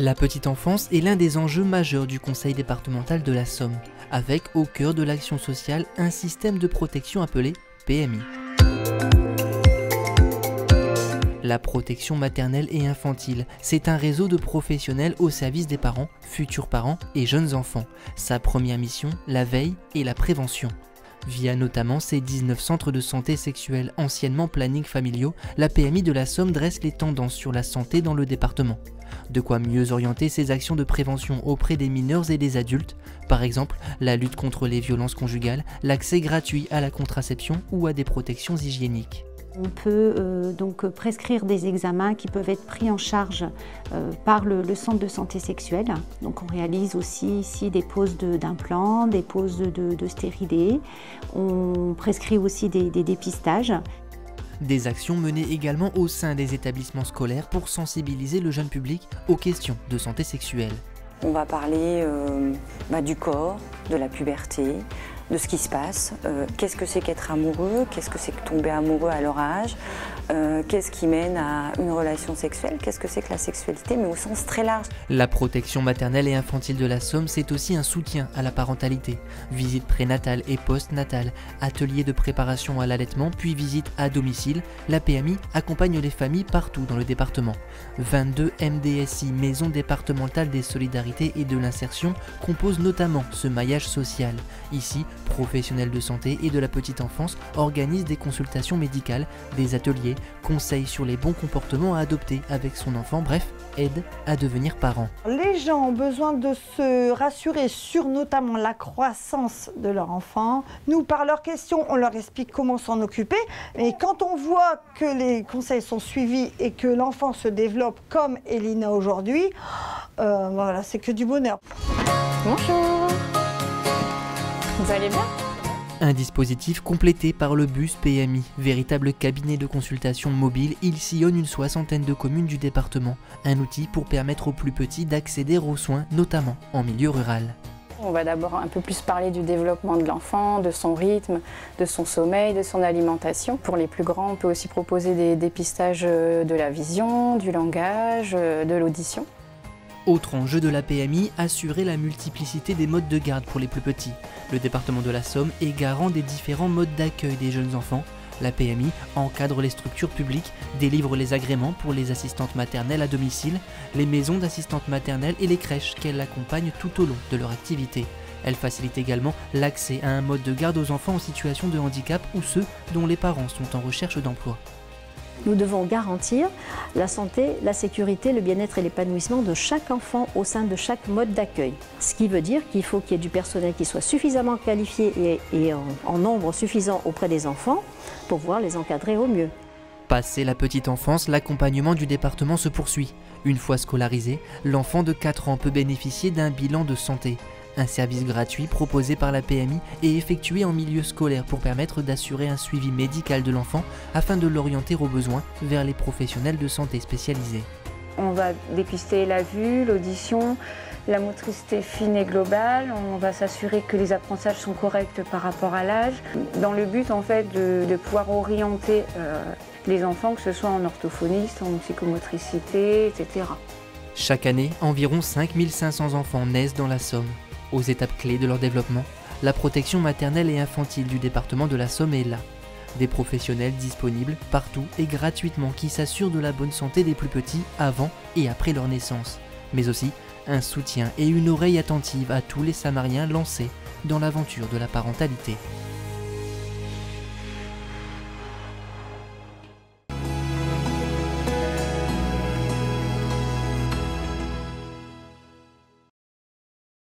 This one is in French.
La petite enfance est l'un des enjeux majeurs du Conseil départemental de la Somme, avec au cœur de l'action sociale un système de protection appelé PMI. La protection maternelle et infantile, c'est un réseau de professionnels au service des parents, futurs parents et jeunes enfants. Sa première mission, la veille et la prévention. Via notamment ses 19 centres de santé sexuelle, anciennement planning familiaux, la PMI de la Somme dresse les tendances sur la santé dans le département. De quoi mieux orienter ses actions de prévention auprès des mineurs et des adultes, par exemple la lutte contre les violences conjugales, l'accès gratuit à la contraception ou à des protections hygiéniques. On peut donc prescrire des examens qui peuvent être pris en charge par le centre de santé sexuelle. Donc on réalise aussi ici des poses d'implants, des poses de stérilés. On prescrit aussi des dépistages. Des actions menées également au sein des établissements scolaires pour sensibiliser le jeune public aux questions de santé sexuelle. On va parler du corps, de la puberté, de ce qui se passe, qu'est-ce que c'est qu'être amoureux, qu'est-ce que c'est que tomber amoureux à leur âge, qu'est-ce qui mène à une relation sexuelle, qu'est-ce que c'est que la sexualité, mais au sens très large. La protection maternelle et infantile de la Somme, c'est aussi un soutien à la parentalité. Visite prénatale et post-natale, ateliers de préparation à l'allaitement, puis visite à domicile. La PMI accompagne les familles partout dans le département. 22 MDSI, Maisons départementales des solidarités et de l'insertion, composent notamment ce maillage social. Ici, professionnels de santé et de la petite enfance organisent des consultations médicales, des ateliers, conseils sur les bons comportements à adopter avec son enfant, bref, aide à devenir parent. Les gens ont besoin de se rassurer sur notamment la croissance de leur enfant. Nous, par leurs questions, on leur explique comment s'en occuper. Et quand on voit que les conseils sont suivis et que l'enfant se développe comme Elina aujourd'hui, voilà, c'est que du bonheur. Bonjour. Vous allez bien? Un dispositif complété par le bus PMI, véritable cabinet de consultation mobile. Il sillonne une 60aine de communes du département. Un outil pour permettre aux plus petits d'accéder aux soins, notamment en milieu rural. On va d'abord un peu plus parler du développement de l'enfant, de son rythme, de son sommeil, de son alimentation. Pour les plus grands, on peut aussi proposer des dépistages de la vision, du langage, de l'audition. Autre enjeu de la PMI, assurer la multiplicité des modes de garde pour les plus petits. Le département de la Somme est garant des différents modes d'accueil des jeunes enfants. La PMI encadre les structures publiques, délivre les agréments pour les assistantes maternelles à domicile, les maisons d'assistantes maternelles et les crèches qu'elle accompagne tout au long de leur activité. Elle facilite également l'accès à un mode de garde aux enfants en situation de handicap ou ceux dont les parents sont en recherche d'emploi. Nous devons garantir la santé, la sécurité, le bien-être et l'épanouissement de chaque enfant au sein de chaque mode d'accueil. Ce qui veut dire qu'il faut qu'il y ait du personnel qui soit suffisamment qualifié et en nombre suffisant auprès des enfants pour pouvoir les encadrer au mieux. Passé la petite enfance, l'accompagnement du département se poursuit. Une fois scolarisé, l'enfant de 4 ans peut bénéficier d'un bilan de santé. Un service gratuit proposé par la PMI et effectué en milieu scolaire pour permettre d'assurer un suivi médical de l'enfant afin de l'orienter au besoin vers les professionnels de santé spécialisés. On va dépister la vue, l'audition, la motricité fine et globale. On va s'assurer que les apprentissages sont corrects par rapport à l'âge, dans le but en fait de pouvoir orienter les enfants, que ce soit en orthophoniste, en psychomotricité, etc. Chaque année, environ 5500 enfants naissent dans la Somme. Aux étapes clés de leur développement, la protection maternelle et infantile du département de la Somme est là. Des professionnels disponibles partout et gratuitement qui s'assurent de la bonne santé des plus petits avant et après leur naissance. Mais aussi un soutien et une oreille attentive à tous les Samariens lancés dans l'aventure de la parentalité.